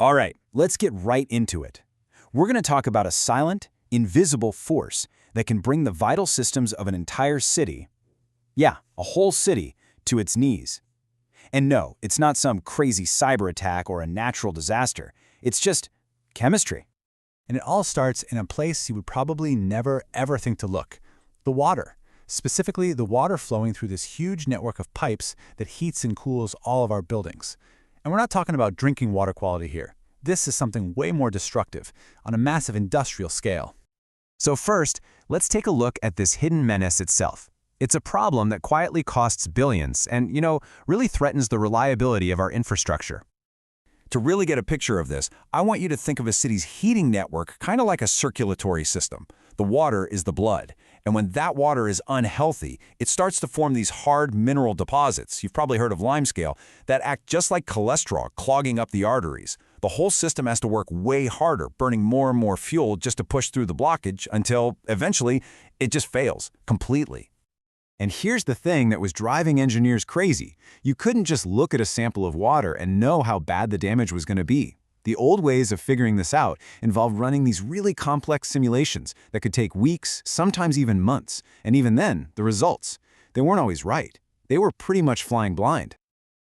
All right, let's get right into it. We're going to talk about a silent, invisible force that can bring the vital systems of an entire city, yeah, a whole city, to its knees. And no, it's not some crazy cyber attack or a natural disaster. It's just chemistry. And it all starts in a place you would probably never ever think to look: the water. Specifically, the water flowing through this huge network of pipes that heats and cools all of our buildings. And we're not talking about drinking water quality here. This is something way more destructive, on a massive industrial scale. So first, let's take a look at this hidden menace itself. It's a problem that quietly costs billions and, really threatens the reliability of our infrastructure. To really get a picture of this, I want you to think of a city's heating network kind of like a circulatory system. The water is the blood, and when that water is unhealthy, it starts to form these hard mineral deposits, you've probably heard of limescale, that act just like cholesterol, clogging up the arteries. The whole system has to work way harder, burning more and more fuel just to push through the blockage until, eventually, it just fails completely. And here's the thing that was driving engineers crazy. You couldn't just look at a sample of water and know how bad the damage was going to be. The old ways of figuring this out involved running these really complex simulations that could take weeks, sometimes even months. And even then, the results, they weren't always right. They were pretty much flying blind.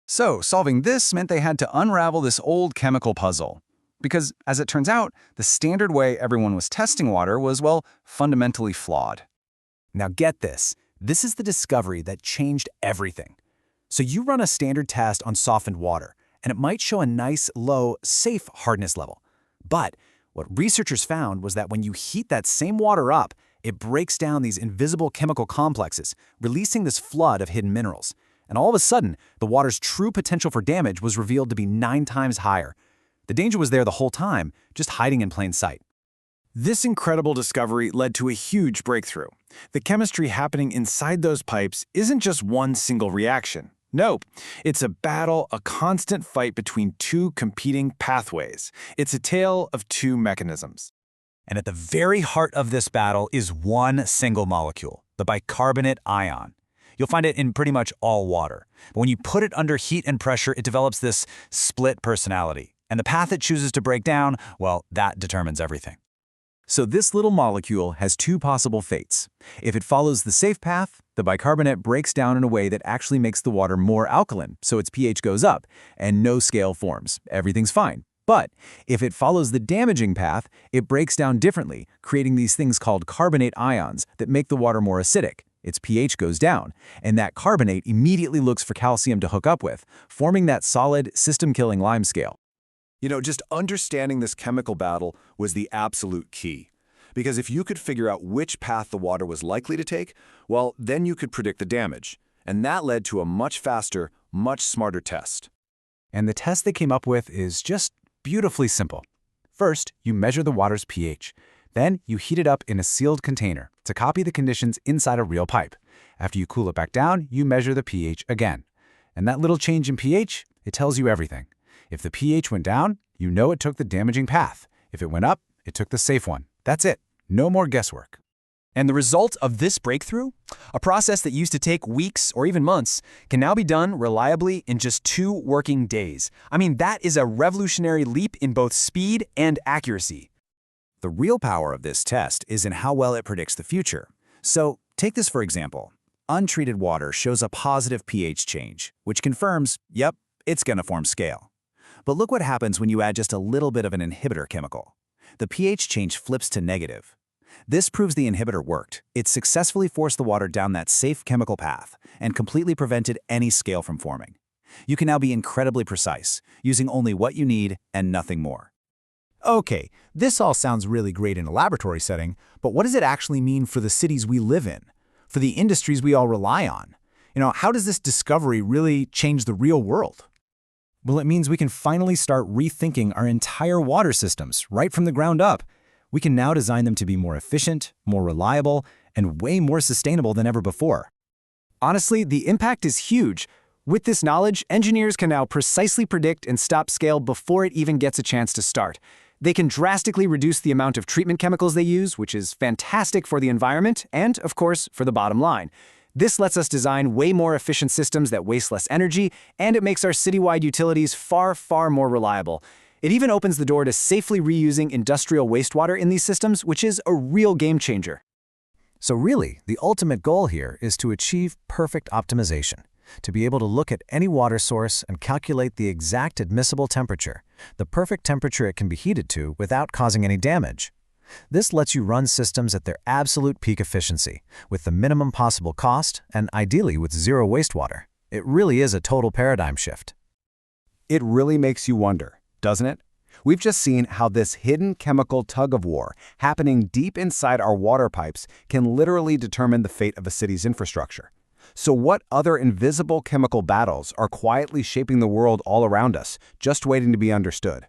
So, solving this meant they had to unravel this old chemical puzzle. Because, as it turns out, the standard way everyone was testing water was, well, fundamentally flawed. Now get this. This is the discovery that changed everything. So you run a standard test on softened water, and it might show a nice, low, safe hardness level. But what researchers found was that when you heat that same water up, it breaks down these invisible chemical complexes, releasing this flood of hidden minerals. And all of a sudden, the water's true potential for damage was revealed to be 9 times higher. The danger was there the whole time, just hiding in plain sight. This incredible discovery led to a huge breakthrough. The chemistry happening inside those pipes isn't just one single reaction. Nope, it's a battle, a constant fight between two competing pathways. It's a tale of two mechanisms. And at the very heart of this battle is one single molecule, the bicarbonate ion. You'll find it in pretty much all water. But when you put it under heat and pressure, it develops this split personality. And the path it chooses to break down, well, that determines everything. So this little molecule has 2 possible fates. If it follows the safe path, the bicarbonate breaks down in a way that actually makes the water more alkaline, so its pH goes up, and no scale forms. Everything's fine. But if it follows the damaging path, it breaks down differently, creating these things called carbonate ions that make the water more acidic. Its pH goes down, and that carbonate immediately looks for calcium to hook up with, forming that solid, system-killing limescale. Just understanding this chemical battle was the absolute key. Because if you could figure out which path the water was likely to take, well, then you could predict the damage. And that led to a much faster, much smarter test. And the test they came up with is just beautifully simple. First, you measure the water's pH. Then, you heat it up in a sealed container to copy the conditions inside a real pipe. After you cool it back down, you measure the pH again. And that little change in pH, it tells you everything. If the pH went down, you know it took the damaging path. If it went up, it took the safe one. That's it. No more guesswork. And the result of this breakthrough, a process that used to take weeks or even months, can now be done reliably in just 2 working days. I mean, that is a revolutionary leap in both speed and accuracy. The real power of this test is in how well it predicts the future. So, take this for example. Untreated water shows a positive pH change, which confirms, yep, it's going to form scale. But look what happens when you add just a little bit of an inhibitor chemical. The pH change flips to negative. This proves the inhibitor worked. It successfully forced the water down that safe chemical path and completely prevented any scale from forming. You can now be incredibly precise, using only what you need and nothing more. Okay, this all sounds really great in a laboratory setting, but what does it actually mean for the cities we live in? For the industries we all rely on? How does this discovery really change the real world? Well, it means we can finally start rethinking our entire water systems right from the ground up. We can now design them to be more efficient, more reliable, and way more sustainable than ever before. Honestly, the impact is huge. With this knowledge, engineers can now precisely predict and stop scale before it even gets a chance to start. They can drastically reduce the amount of treatment chemicals they use, which is fantastic for the environment and, of course, for the bottom line. This lets us design way more efficient systems that waste less energy, and it makes our citywide utilities far, far more reliable. It even opens the door to safely reusing industrial wastewater in these systems, which is a real game changer. So really, the ultimate goal here is to achieve perfect optimization, to be able to look at any water source and calculate the exact admissible temperature, the perfect temperature it can be heated to without causing any damage. This lets you run systems at their absolute peak efficiency, with the minimum possible cost and ideally with zero wastewater. It really is a total paradigm shift. It really makes you wonder, doesn't it? We've just seen how this hidden chemical tug-of-war happening deep inside our water pipes can literally determine the fate of a city's infrastructure. So what other invisible chemical battles are quietly shaping the world all around us, just waiting to be understood?